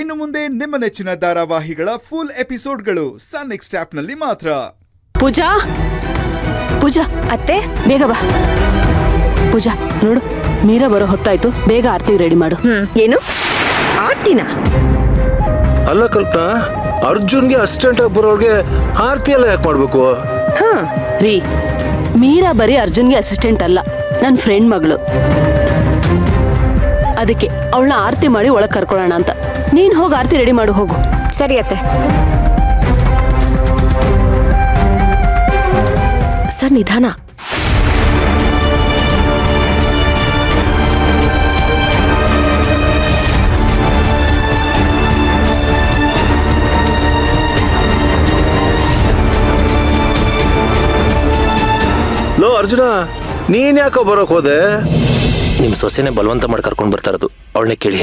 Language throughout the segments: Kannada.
ಇನ್ನು ಮುಂದೆ ನಿಮ್ಮ ನೆಚ್ಚಿನ ಧಾರಾವಾಹಿಗಳ ಫುಲ್ ಎಪಿಸೋಡ್ಗಳು ಸನ್ ನೆಕ್ಸ್ಟ್ ಆಪ್ನಲ್ಲಿ ಮಾತ್ರ. ಪೂಜಾ ಪೂಜಾ ಅತ್ತೆ ಬೇಗ ಬಾ. ಪೂಜಾ ನೋಡು, ಮೀರಾ ಬರೋ ಹೊತ್ತಾಯ್ತು, ಬೇಗ ಆರ್ತಿಗೆ ರೆಡಿ ಮಾಡು. ಏನು ಆರ್ತಿನ? ಅಲ್ಲ ಕಲ್ಪನಾ, ಅರ್ಜುನ್ಗೆ ಅಸಿಸ್ಟೆಂಟ್ ಆಗಿ ಬರೋಳ್ಗೆ ಆರ್ತಿ ಎಲ್ಲ ಯಾಕೆ ಮಾಡ್ಬೇಕು? ರೀ, ಮೀರಾ ಬರೀ ಅರ್ಜುನ್ಗೆ ಅಸಿಸ್ಟೆಂಟ್ ಅಲ್ಲ, ನನ್ನ ಫ್ರೆಂಡ್ ಮಗಳು. ಅದಕ್ಕೆ ಅವಳನ್ನ ಆರ್ತಿ ಮಾಡಿ ಒಳಗೆ ಕರ್ಕೊಳ್ಳೋಣ ಅಂತ. ನೀನ್ ಹೋಗಿ ಆರ್ತಿ ರೆಡಿ ಮಾಡು, ಹೋಗು. ಸರಿ ಅತ್ತೆ. ಸರ್ ನಿಧಾನ. ಲೋ ಅರ್ಜುನ, ನೀನ್ ಯಾಕೋ ಬರೋಕ್ ಹೋದೆ? ನಿಮ್ ಸೊಸೆನೆ ಬಲವಂತ ಮಾಡಿ ಕರ್ಕೊಂಡು ಬರ್ತಾ ಇರೋದು, ಅವಳನ್ನೇ ಕೇಳಿ.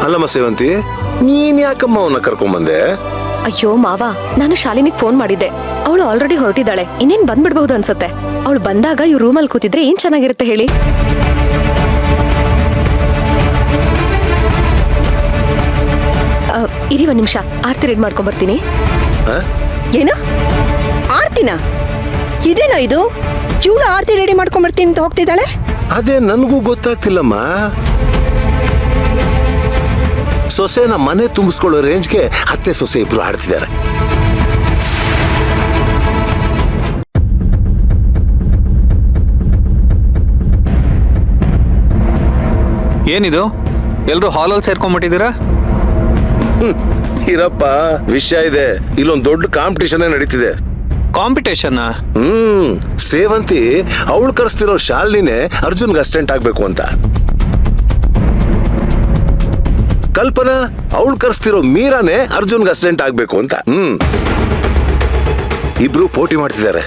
ಅಲ್ಲಮ್ಮ ಸೇವಂತಿ, ನೀನ್ ಯಾಕಮ್ಮ ಅವನ್ನ ಕರ್ಕೊಂಡ್ ಬಂದೆ? ಅಯ್ಯೋ ಮಾವ, ನಾನು ಶಾಲಿನಿಗೆ ಫೋನ್ ಮಾಡಿದ್ದೆ. ಅವಳು ಆಲ್ರೆಡಿ ಹೊರಟಿದ್ದಾಳೆ, ಇನ್ನೇನ್ ಬಂದ್ಬಿಡ್ಬಹುದು ಅನ್ಸುತ್ತೆ. ಅವಳು ಬಂದಾಗ ಇವ್ ರೂಮಲ್ಲಿ ಕೂತಿದ್ರೆ ಏನ್ ಚೆನ್ನಾಗಿರುತ್ತೆ ಹೇಳಿ. ಇರಿ ಒಂದ್ ನಿಮಿಷ, ಆರ್ತಿ ರೆಡಿ ಮಾಡ್ಕೊಂಡ್ ಬರ್ತೀನಿ. ಏನ ಆರ್ತಿನ? ಇದೇನೋ ಇದು? ಇವಳು ಆರ್ತಿ ರೆಡಿ ಮಾಡ್ಕೊಂಡ್ ಬರ್ತೀನಿ ಅಂತ ಹೋಗ್ತಿದ್ದಾಳೆ. ಅದೇ ನನ್ಗೂ ಗೊತ್ತಾಗ್ತಿಲ್ಲಮ್ಮ. ಸೊಸೆನ ಮನೆ ತುಂಬಿಸ್ಕೊಳ್ಳೋ ರೇಂಜ್ಗೆ ಅತ್ತೆ ಸೊಸೆ ಇಬ್ರು ಆಡ್ತಿದ್ದಾರೆ. ಏನಿದು, ಎಲ್ರು ಹಾಲಲ್ಲಿ ಸೇರ್ಕೊಂಡ್ಬಿಟ್ಟಿದ್ದೀರಾ? ಇರಪ್ಪ, ವಿಷಯ ಇದೆ. ಇಲ್ಲೊಂದು ದೊಡ್ಡ ಕಾಂಪಿಟೇಷನ್ ನಡೀತಿದೆ. ಕಾಂಪಿಟೇಷನ್? ಸೇವಂತಿ ಅವಳು ಕರೆಸ್ತಿರೋ ಶಾಲಿನಿನೇ ಅರ್ಜುನ್ಗೆ ಅಸಿಸ್ಟೆಂಟ್ ಆಗ್ಬೇಕು ಅಂತ. ಕಲ್ಪನಾ ಅವಳು ಕರೆಸ್ತಿರೋ ಮೀರಾನೇ ಅರ್ಜುನ್ಗೆ ಅಸಿಸ್ಟೆಂಟ್ ಆಗ್ಬೇಕು ಅಂತ. ಇಬ್ರು ಪೋಟಿ ಮಾಡ್ತಿದ್ದಾರೆ.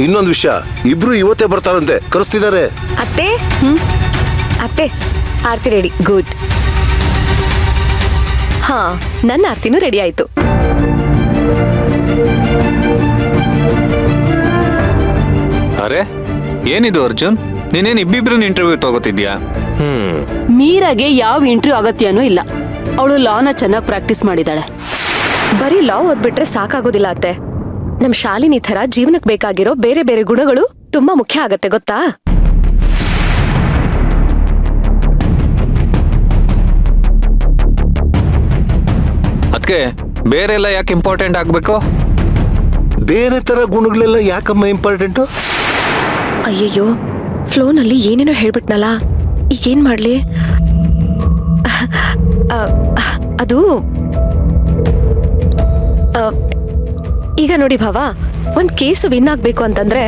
ಇನ್ನೊಂದು ವಿಷಯ, ಇಬ್ರು ಇವತ್ತೇ ಬರ್ತಾರಂತೆ, ಕರೆಸ್ತಿದ್ದಾರೆ. ಅತ್ತೆ ಅತ್ತೆ, ಆರ್ತಿ ರೆಡಿ. ಗುಡ್. ಹಾ, ನನ್ನ ಆರ್ತಿನೂ ರೆಡಿ ಆಯ್ತು. ಅರೆ ಏನಿದು ಅರ್ಜುನ್, ನೀನೇನ್ ಇಬ್ಬಿಬ್ರನ್ನ ಇಂಟರ್ವ್ಯೂ ತಗೋತಿದ್ಯಾ? ಮೀರಾಗೆ ಯಾವ ಇಂಟರ್ವ್ಯೂ ಅಗತ್ಯನೂ ಇಲ್ಲ. ಅವಳು ಲಾನ ಚೆನ್ನಾಗಿ ಪ್ರಾಕ್ಟೀಸ್ ಮಾಡಿದಾಳೆ. ಬರೀ ಲಾ ಓದ್ಬಿಟ್ರೆ ಸಾಕಾಗೋದಿಲ್ಲ ಅತ್ತೆ. ನಮ್ ಶಾಲಿನಿ ಥರ ಜೀವನಕ್ಕೆ ಬೇಕಾಗಿರೋ ಬೇರೆ ಬೇರೆ ಗುಣಗಳು ತುಂಬಾ ಮುಖ್ಯ ಆಗತ್ತೆ, ಗೊತ್ತಾ? ಅದಕ್ಕೆ ಬೇರೆ ಎಲ್ಲ ಯಾಕೆ ಇಂಪಾರ್ಟೆಂಟ್ ಆಗ್ಬೇಕು? ಬೇರೆ ತರ ಗುಣಗಳೆಲ್ಲ ಯಾಕಮ್ಮ ಇಂಪಾರ್ಟೆಂಟು? ಅಯ್ಯಯ್ಯೋ, ಫ್ಲೋನಲ್ಲಿ ಏನೇನೋ ಹೇಳ್ಬಿಟ್ನಲ್ಲ, ಈಗೇನ್ ಮಾಡ್ಲಿ? ಅದು ಈಗ ನೋಡಿ ಭಾವ, ಒಂದ್ ಕೇಸು ವಿನ್ ಆಗ್ಬೇಕು ಅಂತಂದ್ರೆ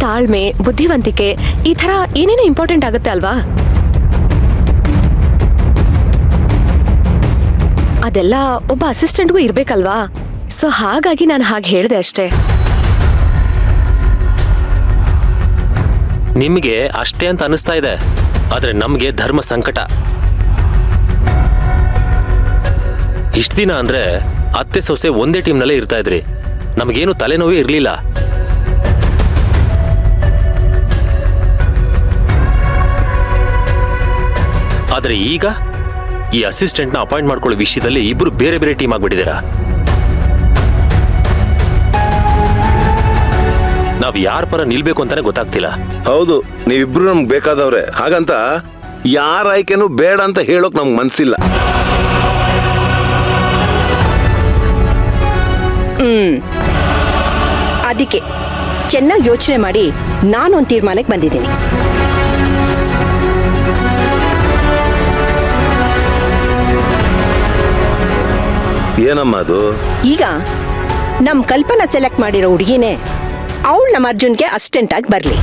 ತಾಳ್ಮೆ, ಬುದ್ಧಿವಂತಿಕೆ, ಈ ತರ ಏನೇನೋ ಇಂಪಾರ್ಟೆಂಟ್ ಆಗುತ್ತೆ ಅಲ್ವಾ? ಅದೆಲ್ಲ ಒಬ್ಬ ಅಸಿಸ್ಟೆಂಟ್ಗೂ ಇರ್ಬೇಕಲ್ವಾ? ಸೊ ಹಾಗಾಗಿ ನಾನು ಹಾಗೆ ಹೇಳಿದೆ ಅಷ್ಟೇ. ನಿಮಗೆ ಅಷ್ಟೇ ಅಂತ ಅನಿಸ್ತಾ ಇದೆ, ಆದ್ರೆ ನಮ್ಗೆ ಧರ್ಮ ಸಂಕಟ. ಇಷ್ಟ ದಿನ ಅಂದ್ರೆ ಅತ್ತೆ ಸೊಸೆ ಒಂದೇ ಟೀಮ್ನಲ್ಲೇ ಇರ್ತಾ ಇದ್ರಿ, ನಮಗೇನು ತಲೆನೋವೇ ಇರ್ಲಿಲ್ಲ. ಆದ್ರೆ ಈಗ ಈ ಅಸಿಸ್ಟೆಂಟ್ನ ಅಪಾಯಿಂಟ್ ಮಾಡ್ಕೊಳ್ಳೋ ವಿಷಯದಲ್ಲಿ ಇಬ್ರು ಬೇರೆ ಬೇರೆ ಟೀಮ್ ಆಗ್ಬಿಟ್ಟಿದ್ದೀರಾ. ನಾವ್ ಯಾರ ಪರ ನಿಲ್ಬೇಕು ಅಂತಾನೆ ಗೊತ್ತಾಗ್ತಿಲ್ಲ. ಹೌದು, ನೀವಿಬ್ರು ನಮ್ಗೆ ಬೇಕಾದವ್ರೆ, ಹಾಗಂತ ಯಾರ ಆಯ್ಕೆನೂ ಬೇಡ ಅಂತ ಹೇಳೋಕ್ ನಮ್ಗೆ ಮನ್ಸಿಲ್ಲ. ಅದಕ್ಕೆ ಚೆನ್ನಾಗಿ ಯೋಚನೆ ಮಾಡಿ ನಾನೊಂದು ತೀರ್ಮಾನಕ್ಕೆ ಬಂದಿದ್ದೀನಿ. ಏನಮ್ಮ ಅದು? ಈಗ ನಮ್ ಕಲ್ಪನಾ ಸೆಲೆಕ್ಟ್ ಮಾಡಿರೋ ಹುಡುಗಿನೇ ಅವಳು ನಮ್ಮ ಅರ್ಜುನ್ಗೆ ಅಸಿಸ್ಟೆಂಟ್ ಆಗಿ ಬರ್ಲಿ.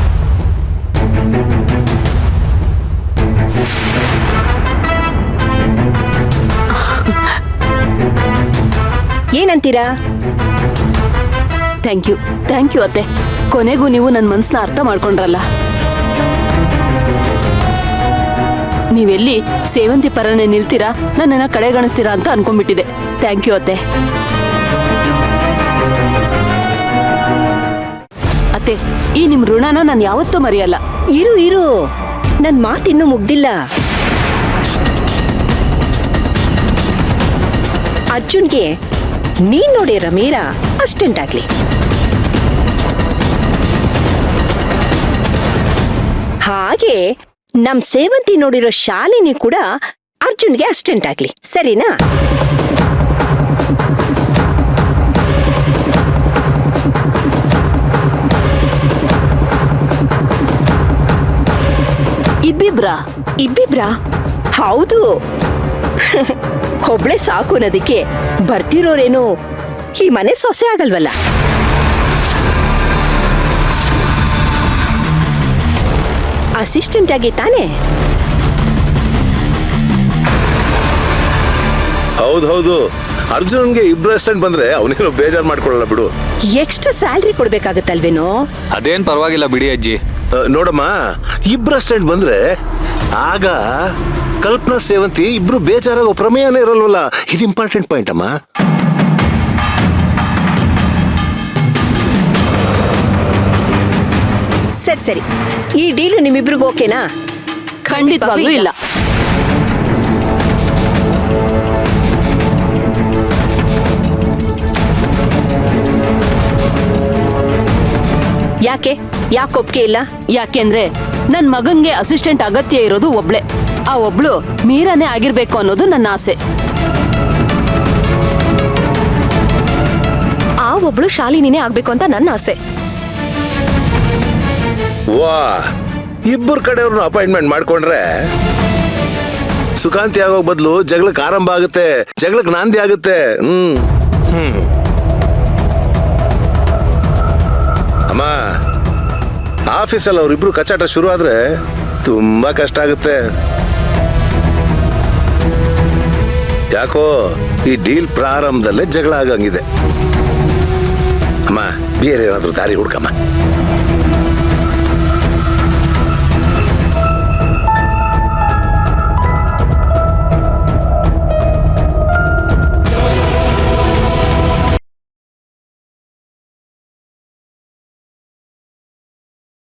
ಏನಂತೀರಾ? ಥ್ಯಾಂಕ್ ಯು ಅತ್ತೆ. ಕೊನೆಗೂ ನೀವು ನನ್ನ ಮನಸ್ಸನ್ನ ಅರ್ಥ ಮಾಡ್ಕೊಂಡ್ರಲ್ಲ. ನೀವೆಲ್ಲಿ ಸೇವಂತಿ ಪರನೇ ನಿಲ್ತೀರಾ, ನನ್ನನ್ನ ಕಡೆಗಣಿಸ್ತೀರಾ ಅಂತ ಅನ್ಕೊಂಡ್ಬಿಟ್ಟಿದೆ. ಥ್ಯಾಂಕ್ ಯು ಅತ್ತೆ. ಆಂಟಿ, ಈ ನಿಮ್ ಋಣನ ನಾನು ಯಾವತ್ತೂ ಮರೆಯಲ್ಲ. ಇರು ಇರು, ನನ್ ಮಾತಿನ್ನೂ ಮುಗ್ದಿಲ್ಲ. ಅರ್ಜುನ್ಗೆ ನೀನ್ ನೋಡಿರ ಮೀರಾ ಅಸ್ಟೆಂಟ್ ಆಗ್ಲಿ. ಹಾಗೆ ನಮ್ ಸೇವಂತಿ ನೋಡಿರೋ ಶಾಲಿನಿ ಕೂಡ ಅರ್ಜುನ್ಗೆ ಅಸ್ಟೆಂಟ್ ಆಗ್ಲಿ, ಸರಿನಾ? ಇಬ್ಬಿಬ್ರಾ? ಹೌದು. ಒಬ್ಳೆ ಸಾಕು ಅನ್ನೋದಕ್ಕೆ ಬರ್ತಿರೋರೇನು ಈ ಮನೆ ಸೊಸೆ ಆಗಲ್ವಲ್ಲ. ಅಸಿಸ್ಟೆಂಟ್ ಆಗಿ ತಾನೇ? ಹೌದು ಅರ್ಜುನ್ಗೆ ಇಬ್ರು ಅಸಿಸ್ಟೆಂಟ್ ಬಂದ್ರೆ ಅವನೇನು ಬೇಜಾರ್ ಮಾಡ್ಕೊಳ್ಳಲ್ಲ ಬಿಡು. ಎಕ್ಸ್ಟ್ರಾ ಸ್ಯಾಲ್ರಿ ಕೊಡ್ಬೇಕಾಗತ್ತಲ್ವೇನೋ? ಅದೇನ್ ಪರವಾಗಿಲ್ಲ ಬಿಡಿ ಅಜ್ಜಿ. ನೋಡಮ್ಮ, ಇಬ್ರು ಅಸಿಸ್ಟೆಂಟ್ ಬಂದ್ರೆ ಆಗ ಕಲ್ಪನಾ ಸೇವಂತಿ ಇಬ್ರು ಬೇಜಾರಾಗೋ ಪ್ರಮೇಯನೇ ಇರಲ್ವಲ್ಲ. ಇದು ಇಂಪಾರ್ಟೆಂಟ್ ಪಾಯಿಂಟ್ ಅಮ್ಮ. ಸರಿ, ಈ ಡೀಲು ನಿಮ್ಮಿಬ್ರಿಗೂ ಓಕೆನಾ? ಖಂಡಿತವಾಗ್ಲೂ ಇಲ್ಲ. ಯಾಕೆ ಒಪ್ಗೆ ಇಲ್ಲ? ಯಾಕೆಂದ್ರೆ ನನ್ ಮಗನ್ಗೆ ಅಸಿಸ್ಟೆಂಟ್ ಅಗತ್ಯ ಇರೋದು ಒಬ್ಳೆ. ಆ ಒಬ್ಳು ಮೀರಾನೇ ಆಗಿರ್ಬೇಕು ಅನ್ನೋದು ನನ್ನ ಆಸೆ. ಆ ಒಬ್ಳು ಶಾಲಿನಿನೇ ಆಗ್ಬೇಕು ಅಂತ ನನ್ನ ಆಸೆ. ವಾ, ಇಬ್ಬರು ಕಡೆಯವ್ರನ್ನ ಅಪಾಯಿಂಟ್ಮೆಂಟ್ ಮಾಡ್ಕೊಂಡ್ರೆ ಸುಖಾಂತಿ ಆಗೋಗ್ ಬದಲು ಜಗಳಕ್ಕೆ ಆರಂಭ ಆಗುತ್ತೆ, ಜಗಳಕ್ಕೆ ನಾಂದಿ ಆಗುತ್ತೆ. ಅಮ್ಮ, ಆಫೀಸಲ್ಲಿ ಅವ್ರಿಬ್ರು ಕಚ್ಚಾಟ ಶುರು ಆದ್ರೆ ತುಂಬಾ ಕಷ್ಟ ಆಗುತ್ತೆ. ಯಾಕೋ ಈ ಡೀಲ್ ಪ್ರಾರಂಭದಲ್ಲೇ ಜಗಳ ಆಗಂಗಿದೆ. ಅಮ್ಮ, ಬೇರೆ ಏನಾದ್ರೂ ದಾರಿ ಹುಡ್ಕಮ್ಮ.